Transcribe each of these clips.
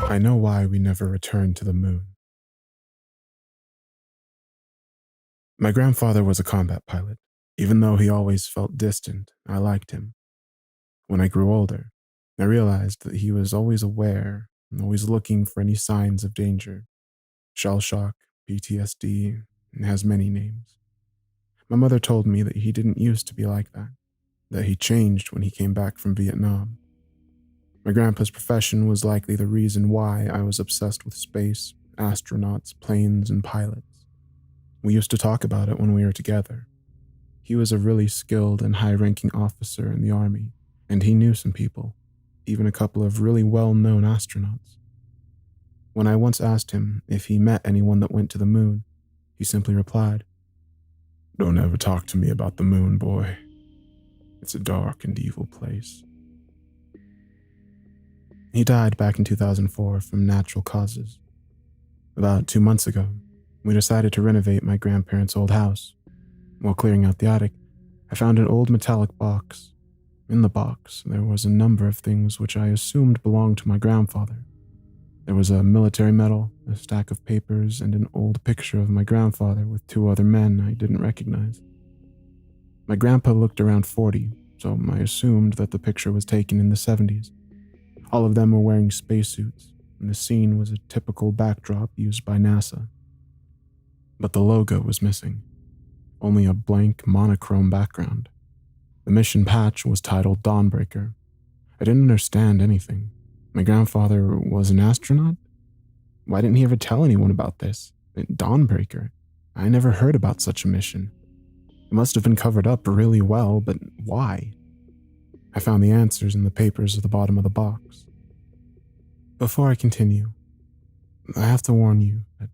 I know why we never returned to the moon. My grandfather was a combat pilot. Even though he always felt distant, I liked him. When I grew older, I realized that he was always aware and always looking for any signs of danger. Shell shock, PTSD, and has many names. My mother told me that he didn't used to be like that he changed when he came back from Vietnam. My grandpa's profession was likely the reason why I was obsessed with space, astronauts, planes, and pilots. We used to talk about it when we were together. He was a really skilled and high-ranking officer in the Army, and he knew some people, even a couple of really well-known astronauts. When I once asked him if he met anyone that went to the moon, he simply replied, "Don't ever talk to me about the moon, boy. It's a dark and evil place." He died back in 2004 from natural causes. About 2 months ago, we decided to renovate my grandparents' old house. While clearing out the attic, I found an old metallic box. In the box, there was a number of things which I assumed belonged to my grandfather. There was a military medal, a stack of papers, and an old picture of my grandfather with 2 other men I didn't recognize. My grandpa looked around 40, so I assumed that the picture was taken in the 70s. All of them were wearing spacesuits, and the scene was a typical backdrop used by NASA. But the logo was missing. Only a blank monochrome background. The mission patch was titled Dawnbreaker. I didn't understand anything. My grandfather was an astronaut? Why didn't he ever tell anyone about this? Dawnbreaker? I never heard about such a mission. It must have been covered up really well, but why? I found the answers in the papers at the bottom of the box. Before I continue, I have to warn you that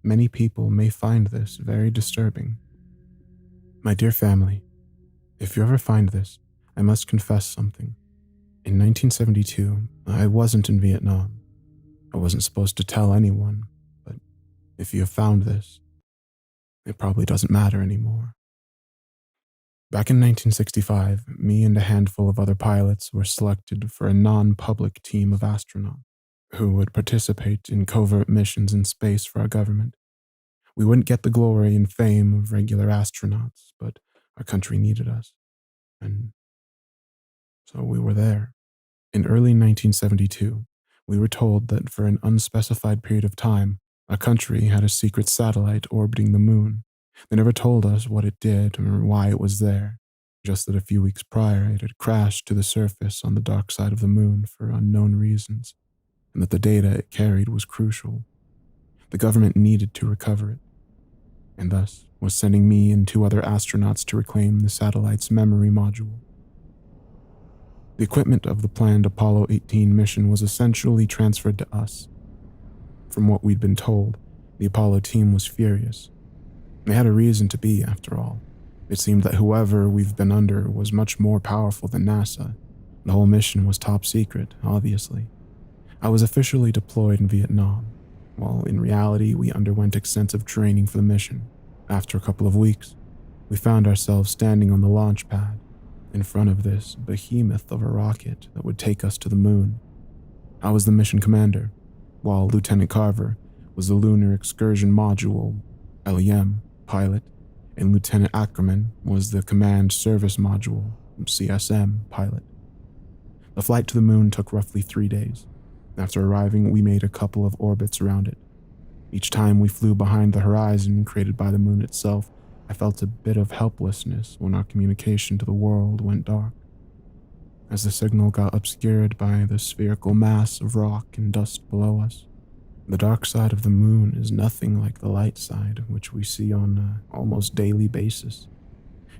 many people may find this very disturbing. My dear family, if you ever find this, I must confess something. In 1972, I wasn't in Vietnam. I wasn't supposed to tell anyone, but if you have found this, it probably doesn't matter anymore. Back in 1965, me and a handful of other pilots were selected for a non-public team of astronauts who would participate in covert missions in space for our government. We wouldn't get the glory and fame of regular astronauts, but our country needed us. And so we were there. In early 1972, we were told that for an unspecified period of time, our country had a secret satellite orbiting the moon. They never told us what it did or why it was there, just that a few weeks prior it had crashed to the surface on the dark side of the moon for unknown reasons, and that the data it carried was crucial. The government needed to recover it, and thus was sending me and 2 other astronauts to reclaim the satellite's memory module. The equipment of the planned Apollo 18 mission was essentially transferred to us. From what we'd been told, the Apollo team was furious. They had a reason to be, after all. It seemed that whoever we've been under was much more powerful than NASA. The whole mission was top secret, obviously. I was officially deployed in Vietnam, while in reality we underwent extensive training for the mission. After a couple of weeks, we found ourselves standing on the launch pad, in front of this behemoth of a rocket that would take us to the moon. I was the mission commander, while Lieutenant Carver was the Lunar Excursion Module, LEM, pilot, and Lieutenant Ackerman was the Command Service Module, CSM, pilot. The flight to the moon took roughly 3 days. After arriving, we made a couple of orbits around it. Each time we flew behind the horizon created by the moon itself, I felt a bit of helplessness when our communication to the world went dark. As the signal got obscured by the spherical mass of rock and dust below us, the dark side of the moon is nothing like the light side, which we see on an almost daily basis.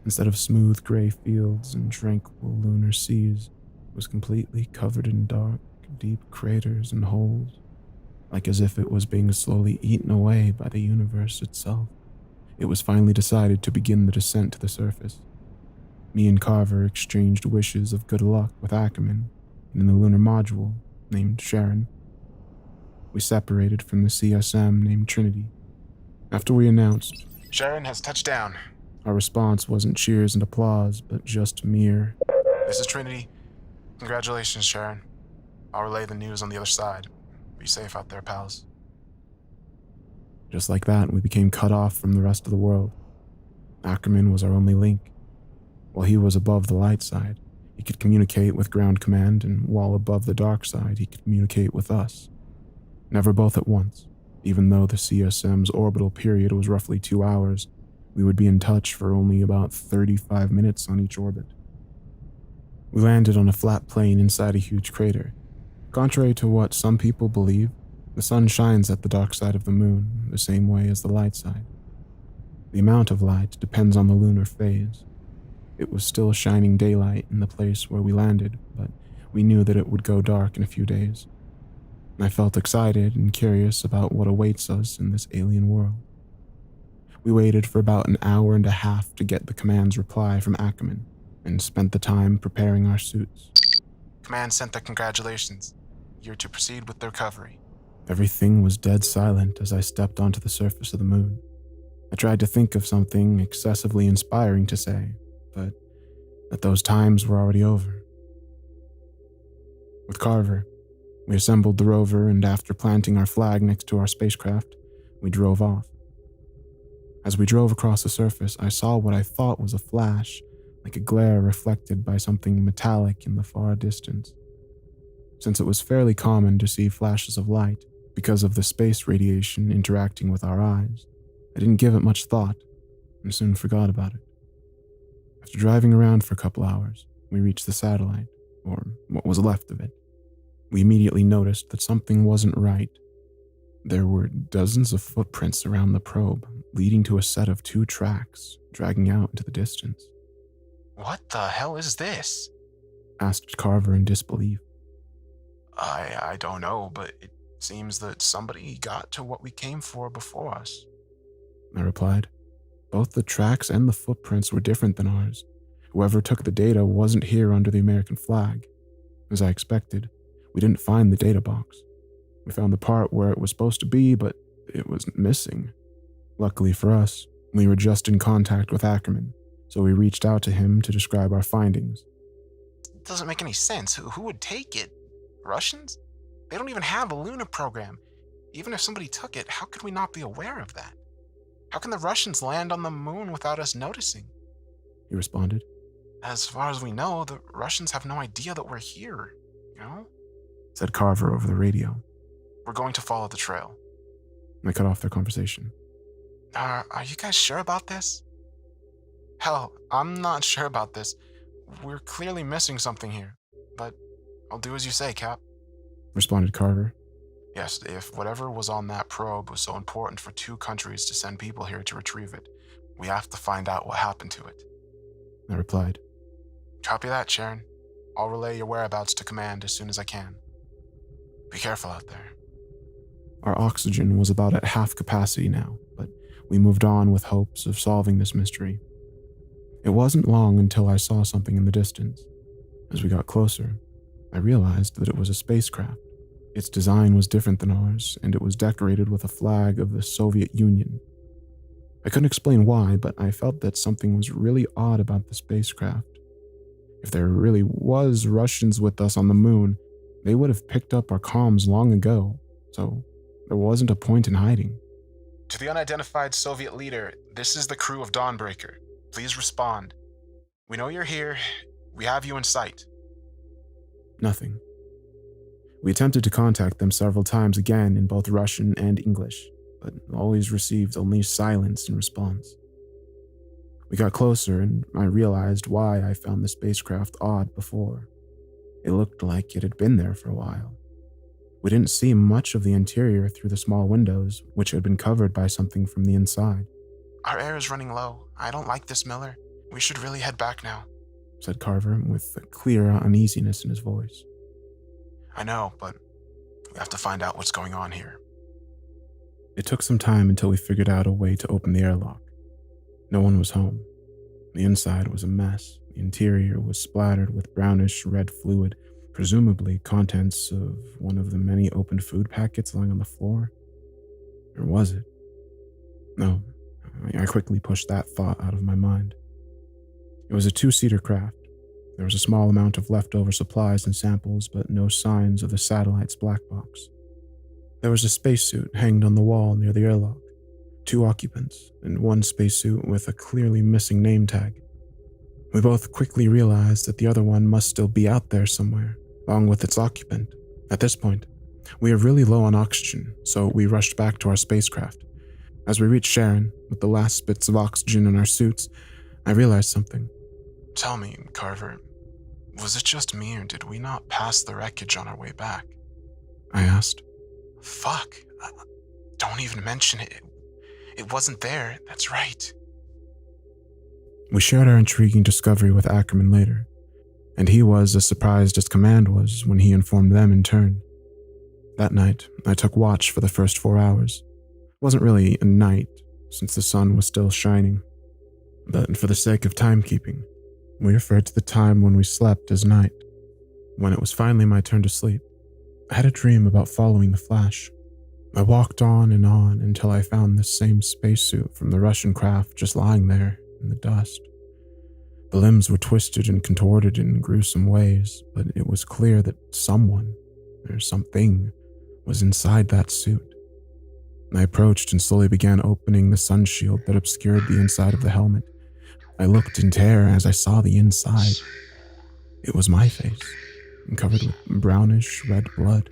Instead of smooth gray fields and tranquil lunar seas, it was completely covered in dark, deep craters and holes, like as if it was being slowly eaten away by the universe itself. It was finally decided to begin the descent to the surface. Me and Carver exchanged wishes of good luck with Ackerman, and in the lunar module, named Sharon, we separated from the CSM named Trinity. After we announced, "Sharon has touched down. Our response wasn't cheers and applause, but just mere, "This is Trinity. Congratulations, Sharon. I'll relay the news on the other side. Be safe out there, pals." Just like that, we became cut off from the rest of the world. Ackerman was our only link. While he was above the light side, he could communicate with ground command, and while above the dark side, he could communicate with us. Never both at once. Even though the CSM's orbital period was roughly 2 hours, we would be in touch for only about 35 minutes on each orbit. We landed on a flat plain inside a huge crater. Contrary to what some people believe, the sun shines at the dark side of the moon the same way as the light side. The amount of light depends on the lunar phase. It was still shining daylight in the place where we landed, but we knew that it would go dark in a few days. I felt excited and curious about what awaits us in this alien world. We waited for about an hour and a half to get the command's reply from Ackerman, and spent the time preparing our suits. "Command sent their congratulations. You're to proceed with the recovery." Everything was dead silent as I stepped onto the surface of the moon. I tried to think of something excessively inspiring to say, but that those times were already over. With Carver, we assembled the rover, and after planting our flag next to our spacecraft, we drove off. As we drove across the surface, I saw what I thought was a flash, like a glare reflected by something metallic in the far distance. Since it was fairly common to see flashes of light because of the space radiation interacting with our eyes, I didn't give it much thought and soon forgot about it. After driving around for a couple hours, we reached the satellite, or what was left of it. We immediately noticed that something wasn't right. There were dozens of footprints around the probe, leading to a set of 2 tracks dragging out into the distance. "What the hell is this?" asked Carver in disbelief. I don't know, but it seems that somebody got to what we came for before us," I replied. Both the tracks and the footprints were different than ours. Whoever took the data wasn't here under the American flag. As I expected, we didn't find the data box. We found the part where it was supposed to be, but it was missing. Luckily for us, we were just in contact with Ackerman, so we reached out to him to describe our findings. "It doesn't make any sense. Who would take it? Russians? They don't even have a lunar program. Even if somebody took it, how could we not be aware of that? How can the Russians land on the moon without us noticing?" he responded. "As far as we know, the Russians have no idea that we're here, said Carver over the radio. "We're going to follow the trail." I cut off their conversation. Are you guys sure about this?" "Hell, I'm not sure about this. We're clearly missing something here. But I'll do as you say, Cap," responded Carver. "Yes, if whatever was on that probe was so important for 2 countries to send people here to retrieve it, we have to find out what happened to it," I replied. "Copy that, Sharon. I'll relay your whereabouts to command as soon as I can. Be careful out there." Our oxygen was about at half capacity now, but we moved on with hopes of solving this mystery. It wasn't long until I saw something in the distance. As we got closer, I realized that it was a spacecraft. Its design was different than ours, and it was decorated with a flag of the Soviet Union. I couldn't explain why, but I felt that something was really odd about the spacecraft. If there really was Russians with us on the moon, they would have picked up our comms long ago, so there wasn't a point in hiding. "To the unidentified Soviet leader, this is the crew of Dawnbreaker. Please respond. We know you're here. We have you in sight." Nothing. We attempted to contact them several times again in both Russian and English, but always received only silence in response. We got closer, and I realized why I found the spacecraft odd before. It looked like it had been there for a while. We didn't see much of the interior through the small windows, which had been covered by something from the inside. "Our air is running low. I don't like this, Miller. We should really head back now," said Carver with a clear uneasiness in his voice. "I know, but we have to find out what's going on here." It took some time until we figured out a way to open the airlock. No one was home. The inside was a mess. The interior was splattered with brownish red fluid, presumably contents of one of the many opened food packets lying on the floor. Or was it? No, I quickly pushed that thought out of my mind. It was a two-seater craft. There was a small amount of leftover supplies and samples, but no signs of the satellite's black box. There was a spacesuit hanged on the wall near the airlock, 2 occupants, and one spacesuit with a clearly missing name tag. We both quickly realized that the other one must still be out there somewhere, along with its occupant. At this point, we were really low on oxygen, so we rushed back to our spacecraft. As we reached Sharon, with the last bits of oxygen in our suits, I realized something. "Tell me, Carver, was it just me or did we not pass the wreckage on our way back?" I asked. "Fuck, don't even mention it. It wasn't there, that's right." We shared our intriguing discovery with Ackerman later, and he was as surprised as Command was when he informed them in turn. That night, I took watch for the first 4 hours. It wasn't really a night, since the sun was still shining, but for the sake of timekeeping, we referred to the time when we slept as night. When it was finally my turn to sleep, I had a dream about following the flash. I walked on until I found the same spacesuit from the Russian craft just lying there in the dust. The limbs were twisted and contorted in gruesome ways, but it was clear that someone, or something, was inside that suit. I approached and slowly began opening the sun shield that obscured the inside of the helmet. I looked in terror as I saw the inside. It was my face, covered with brownish red blood.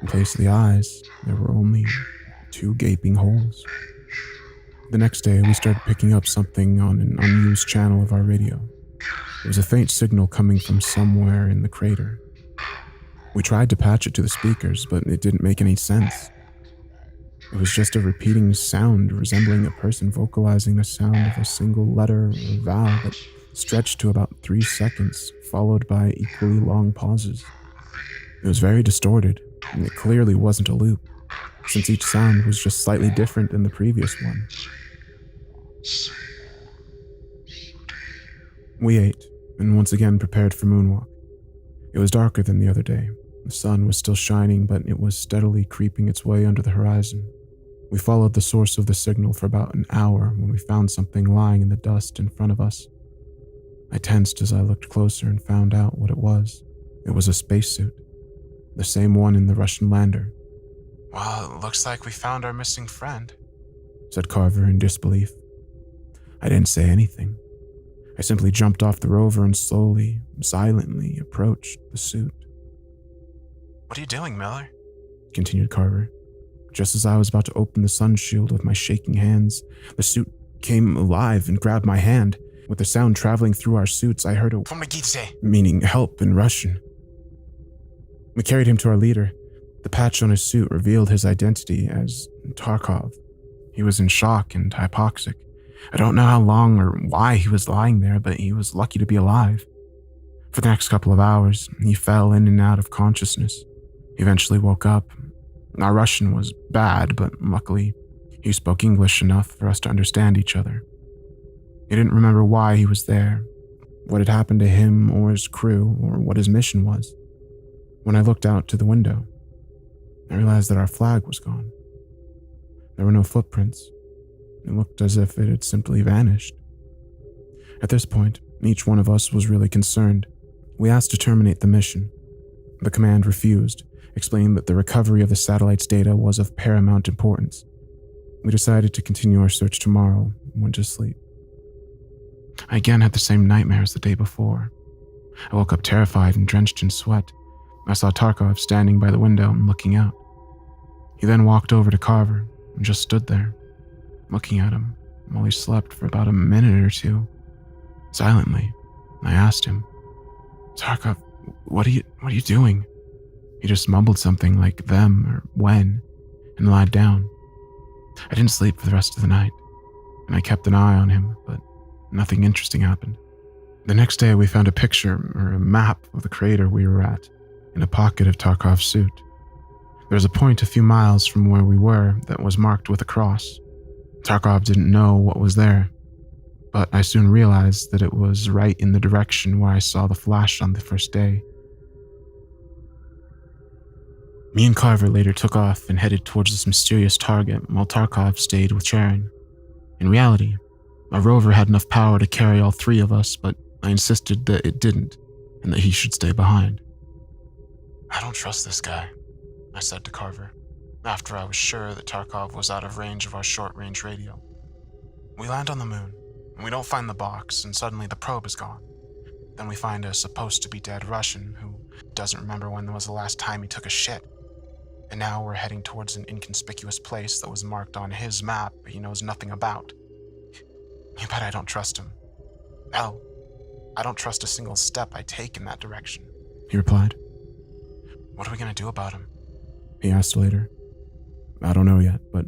In place of the eyes, there were only 2 gaping holes. The next day, we started picking up something on an unused channel of our radio. It was a faint signal coming from somewhere in the crater. We tried to patch it to the speakers, but it didn't make any sense. It was just a repeating sound resembling a person vocalizing the sound of a single letter or vowel that stretched to about 3 seconds, followed by equally long pauses. It was very distorted, and it clearly wasn't a loop, since each sound was just slightly different than the previous one. We ate, and once again prepared for moonwalk. It was darker than the other day. The sun was still shining, but it was steadily creeping its way under the horizon. We followed the source of the signal for about an hour when we found something lying in the dust in front of us. I tensed as I looked closer and found out what it was. It was a spacesuit, the same one in the Russian lander. "Well, it looks like we found our missing friend," said Carver in disbelief. I didn't say anything. I simply jumped off the rover and slowly, silently approached the suit. "What are you doing, Miller?" continued Carver. Just as I was about to open the sun shield with my shaking hands, the suit came alive and grabbed my hand. With the sound traveling through our suits, I heard a "Pomogite," meaning help in Russian. We carried him to our leader. The patch on his suit revealed his identity as Tarkov. He was in shock and hypoxic. I don't know how long or why he was lying there, but he was lucky to be alive. For the next couple of hours, he fell in and out of consciousness. He eventually woke up. Our Russian was bad, but luckily, he spoke English enough for us to understand each other. He didn't remember why he was there, what had happened to him or his crew, or what his mission was. When I looked out to the window, I realized that our flag was gone. There were no footprints. It looked as if it had simply vanished. At this point, each one of us was really concerned. We asked to terminate the mission. The command refused, explaining that the recovery of the satellite's data was of paramount importance. We decided to continue our search tomorrow and went to sleep. I again had the same nightmare as the day before. I woke up terrified and drenched in sweat. I saw Tarkov standing by the window and looking out. He then walked over to Carver and just stood there, looking at him while he slept for about a minute or two. Silently, I asked him, "Tarkov, what are you doing?" He just mumbled something like "them" or "when" and lied down. I didn't sleep for the rest of the night, and I kept an eye on him, but nothing interesting happened. The next day, we found a picture or a map of the crater we were at in a pocket of Tarkov's suit. There was a point a few miles from where we were that was marked with a cross. Tarkov didn't know what was there, but I soon realized that it was right in the direction where I saw the flash on the first day. Me and Carver later took off and headed towards this mysterious target while Tarkov stayed with Sharon. In reality, our rover had enough power to carry all three of us, but I insisted that it didn't, and that he should stay behind. I don't trust this guy, I said to Carver, after I was sure that Tarkov was out of range of our short-range radio. We land on the moon, and we don't find the box, and suddenly the probe is gone. Then we find a supposed-to-be-dead Russian who doesn't remember when was the last time he took a shit. And now we're heading towards an inconspicuous place that was marked on his map but he knows nothing about. You bet I don't trust him. Hell, I don't trust a single step I take in that direction, he replied. What are we going to do about him? He asked later. I don't know yet, but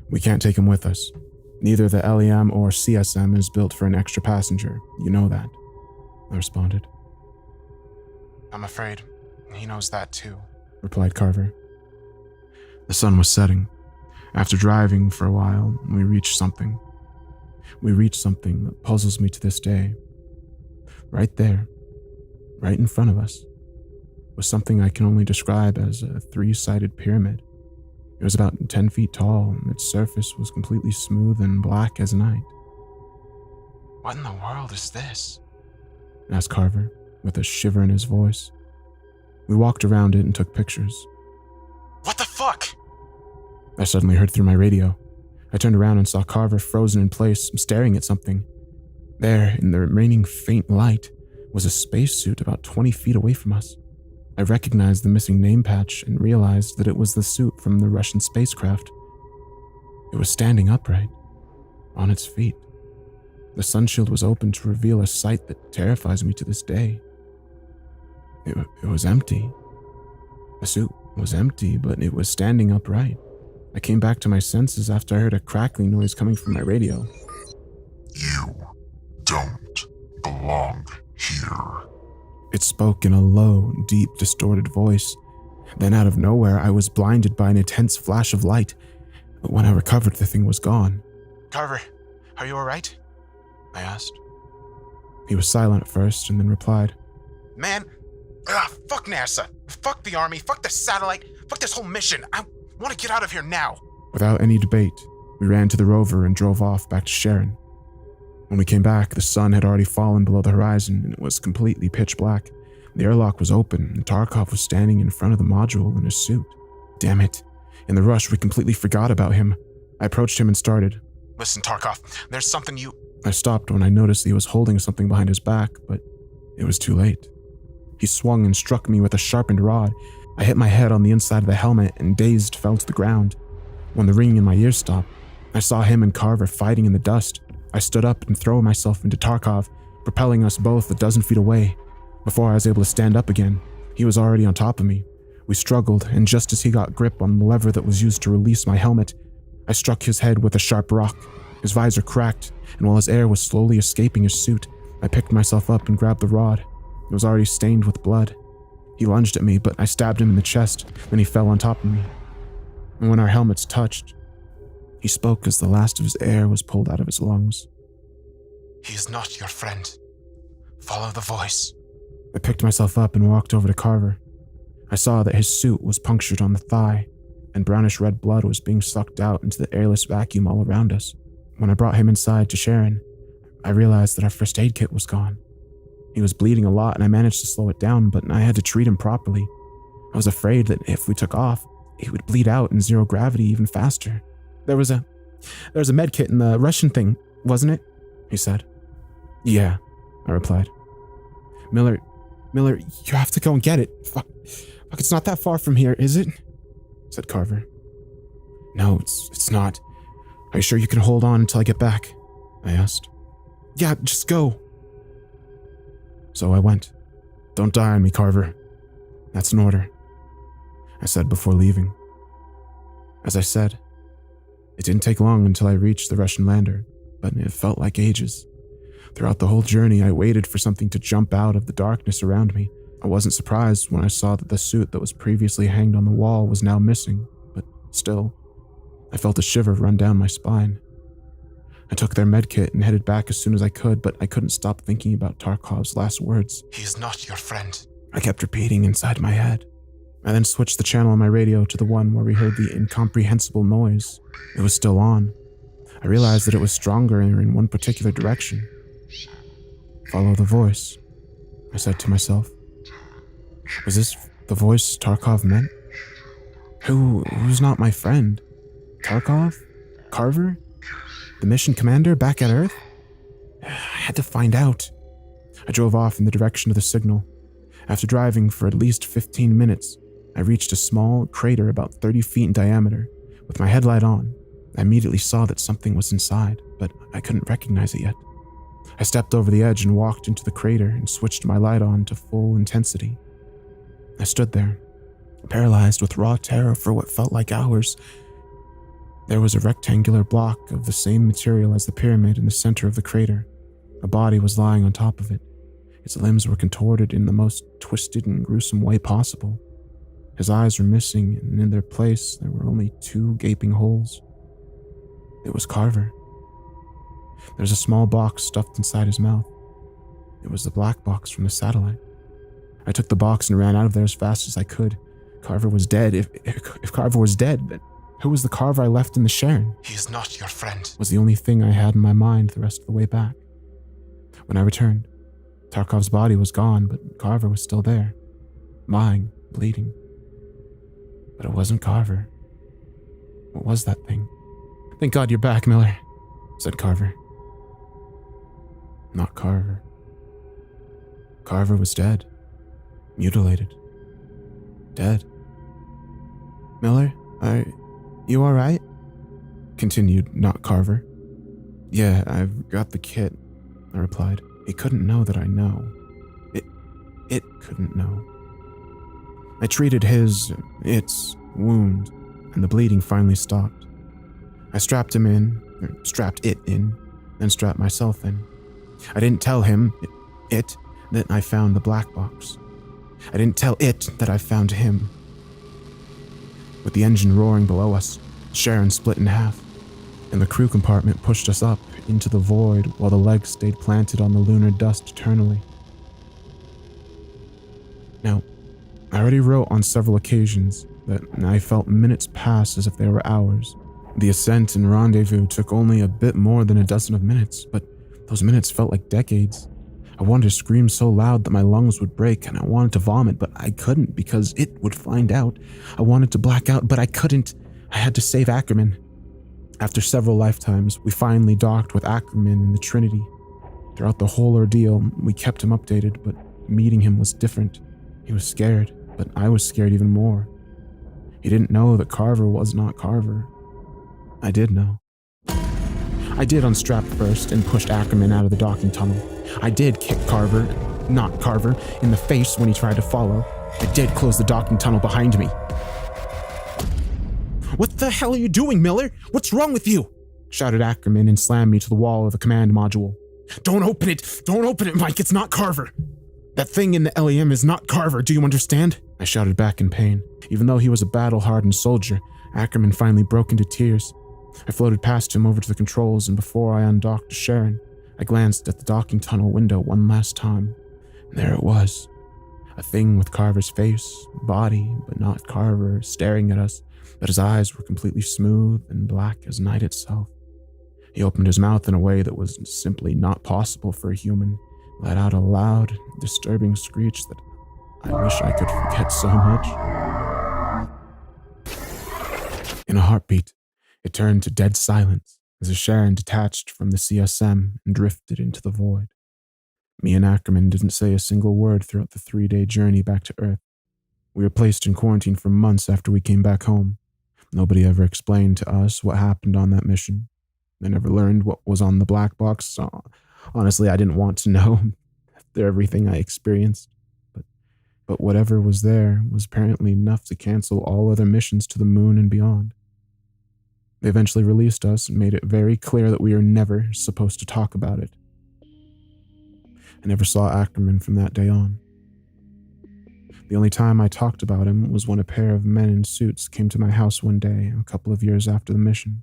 we can't take him with us. Neither the LEM or CSM is built for an extra passenger. You know that, I responded. I'm afraid he knows that too, replied Carver. The sun was setting. After driving for a while, we reached something. We reached something that puzzles me to this day. Right there, right in front of us, was something I can only describe as a three-sided pyramid. It was about 10 feet tall, and its surface was completely smooth and black as night. What in the world is this? Asked Carver, with a shiver in his voice. We walked around it and took pictures. What the fuck? I suddenly heard through my radio. I turned around and saw Carver frozen in place, staring at something. There, in the remaining faint light, was a spacesuit about 20 feet away from us. I recognized the missing name patch and realized that it was the suit from the Russian spacecraft. It was standing upright, on its feet. The sunshield was open to reveal a sight that terrifies me to this day. It was empty. The suit was empty, but it was standing upright. I came back to my senses after I heard a crackling noise coming from my radio. You don't belong here. It spoke in a low, deep, distorted voice. Then out of nowhere, I was blinded by an intense flash of light. But when I recovered, the thing was gone. Carver, are you all right? I asked. He was silent at first and then replied, Man, fuck NASA, fuck the army, fuck the satellite, fuck this whole mission. I want to get out of here now. Without any debate, we ran to the rover and drove off back to Sharon. When we came back, the sun had already fallen below the horizon and it was completely pitch black. The airlock was open and Tarkov was standing in front of the module in his suit. Damn it. In the rush, we completely forgot about him. I approached him and started. Listen, Tarkov, there's something you... I stopped when I noticed he was holding something behind his back, but it was too late. He swung and struck me with a sharpened rod. I hit my head on the inside of the helmet and dazed fell to the ground. When the ringing in my ears stopped, I saw him and Carver fighting in the dust. I stood up and threw myself into Tarkov, propelling us both a dozen feet away. Before I was able to stand up again, he was already on top of me. We struggled, and just as he got grip on the lever that was used to release my helmet, I struck his head with a sharp rock. His visor cracked, and while his air was slowly escaping his suit, I picked myself up and grabbed the rod. It was already stained with blood. He lunged at me, but I stabbed him in the chest, then he fell on top of me. And when our helmets touched, he spoke as the last of his air was pulled out of his lungs. He is not your friend. Follow the voice. I picked myself up and walked over to Carver. I saw that his suit was punctured on the thigh, and brownish red blood was being sucked out into the airless vacuum all around us. When I brought him inside to Sharon, I realized that our first aid kit was gone. He was bleeding a lot and I managed to slow it down, but I had to treat him properly. I was afraid that if we took off, he would bleed out in zero gravity even faster. There was a med kit in the Russian thing, wasn't it? He said. Yeah, I replied. Miller, you have to go and get it. Fuck, it's not that far from here, is it? Said Carver. No, it's not. Are you sure you can hold on until I get back? I asked. Yeah, just go. So I went. Don't die on me, Carver. That's an order, I said before leaving. As I said, it didn't take long until I reached the Russian lander, but it felt like ages. Throughout the whole journey, I waited for something to jump out of the darkness around me. I wasn't surprised when I saw that the suit that was previously hanged on the wall was now missing, but still, I felt a shiver run down my spine. I took their medkit and headed back as soon as I could, but I couldn't stop thinking about Tarkov's last words. He is not your friend, I kept repeating inside my head. I then switched the channel on my radio to the one where we heard the incomprehensible noise. It was still on. I realized that it was stronger in one particular direction. Follow the voice, I said to myself. Was this the voice Tarkov meant? Who's not my friend? Tarkov? Carver? The mission commander back at Earth? I had to find out. I drove off in the direction of the signal. After driving for at least 15 minutes, I reached a small crater about 30 feet in diameter. With my headlight on, I immediately saw that something was inside, but I couldn't recognize it yet. I stepped over the edge and walked into the crater and switched my light on to full intensity. I stood there, paralyzed with raw terror for what felt like hours. There was a rectangular block of the same material as the pyramid in the center of the crater. A body was lying on top of it. Its limbs were contorted in the most twisted and gruesome way possible. His eyes were missing, and in their place there were only 2 gaping holes. It was Carver. There was a small box stuffed inside his mouth. It was the black box from the satellite. I took the box and ran out of there as fast as I could. Carver was dead. If Carver was dead, then who was the Carver I left in the Sharon? He is not your friend, Was the only thing I had in my mind the rest of the way back. When I returned, Tarkov's body was gone, but Carver was still there, lying, bleeding. But it wasn't Carver. What was that thing? Thank God you're back, Miller, said Carver. Not Carver. Carver was dead. Mutilated. Dead. Miller, are you alright? Continued Not Carver. Yeah, I've got the kit, I replied. He couldn't know that I know. It couldn't know. I treated its wound, and the bleeding finally stopped. I strapped it in, then strapped myself in. I didn't tell him, that I found the black box. I didn't tell it that I found him. With the engine roaring below us, Sharon split in half, and the crew compartment pushed us up into the void while the legs stayed planted on the lunar dust eternally. Now, I already wrote on several occasions that I felt minutes pass as if they were hours. The ascent and rendezvous took only a bit more than a dozen of minutes, but those minutes felt like decades. I wanted to scream so loud that my lungs would break, and I wanted to vomit, but I couldn't because it would find out. I wanted to black out, but I couldn't. I had to save Ackerman. After several lifetimes, we finally docked with Ackerman in the Trinity. Throughout the whole ordeal, we kept him updated, but meeting him was different. He was scared, but I was scared even more. He didn't know that Carver was not Carver. I did know. I did unstrap first and pushed Ackerman out of the docking tunnel. I did kick not Carver, in the face when he tried to follow. I did close the docking tunnel behind me. "What the hell are you doing, Miller? What's wrong with you?" shouted Ackerman and slammed me to the wall of the command module. Don't open it, Mike, it's not Carver. That thing in the LEM is not Carver, do you understand? I shouted back in pain. Even though he was a battle-hardened soldier, Ackerman finally broke into tears. I floated past him over to the controls, and before I undocked Sharon, I glanced at the docking tunnel window one last time. And there it was. A thing with Carver's face, body, but not Carver, staring at us, but his eyes were completely smooth and black as night itself. He opened his mouth in a way that was simply not possible for a human, let out a loud, disturbing screech that I wish I could forget so much. In a heartbeat, it turned to dead silence as the Sharon detached from the CSM and drifted into the void. Me and Ackerman didn't say a single word throughout the 3-day journey back to Earth. We were placed in quarantine for months after we came back home. Nobody ever explained to us what happened on that mission. I never learned what was on the black box. So honestly, I didn't want to know after everything I experienced. But whatever was there was apparently enough to cancel all other missions to the moon and beyond. They eventually released us and made it very clear that we were never supposed to talk about it. I never saw Ackerman from that day on. The only time I talked about him was when a pair of men in suits came to my house one day a couple of years after the mission.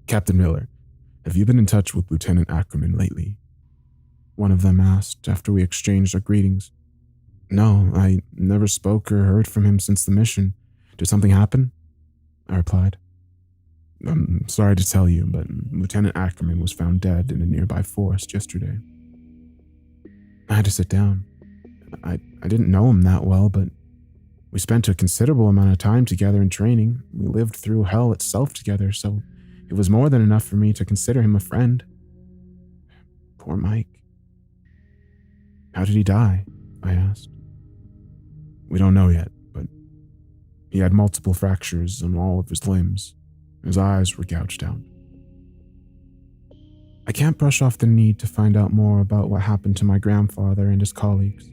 "Captain Miller, have you been in touch with Lieutenant Ackerman lately?" One of them asked after we exchanged our greetings. "No, I never spoke or heard from him since the mission. Did something happen?" I replied. I'm sorry to tell you, but Lieutenant Ackerman was found dead in a nearby forest yesterday. I had to sit down. I didn't know him that well, but we spent a considerable amount of time together in training. We lived through hell itself together, so it was more than enough for me to consider him a friend. Poor Mike. How did he die? I asked. We don't know yet, but he had multiple fractures on all of his limbs. His eyes were gouged out. I can't brush off the need to find out more about what happened to my grandfather and his colleagues.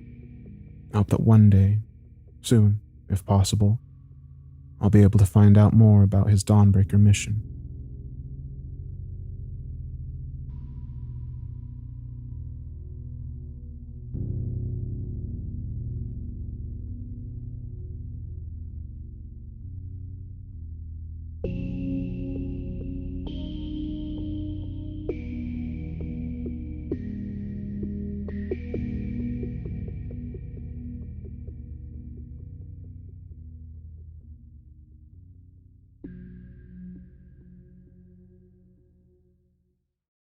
I hope that one day, soon, if possible, I'll be able to find out more about his Dawnbreaker mission.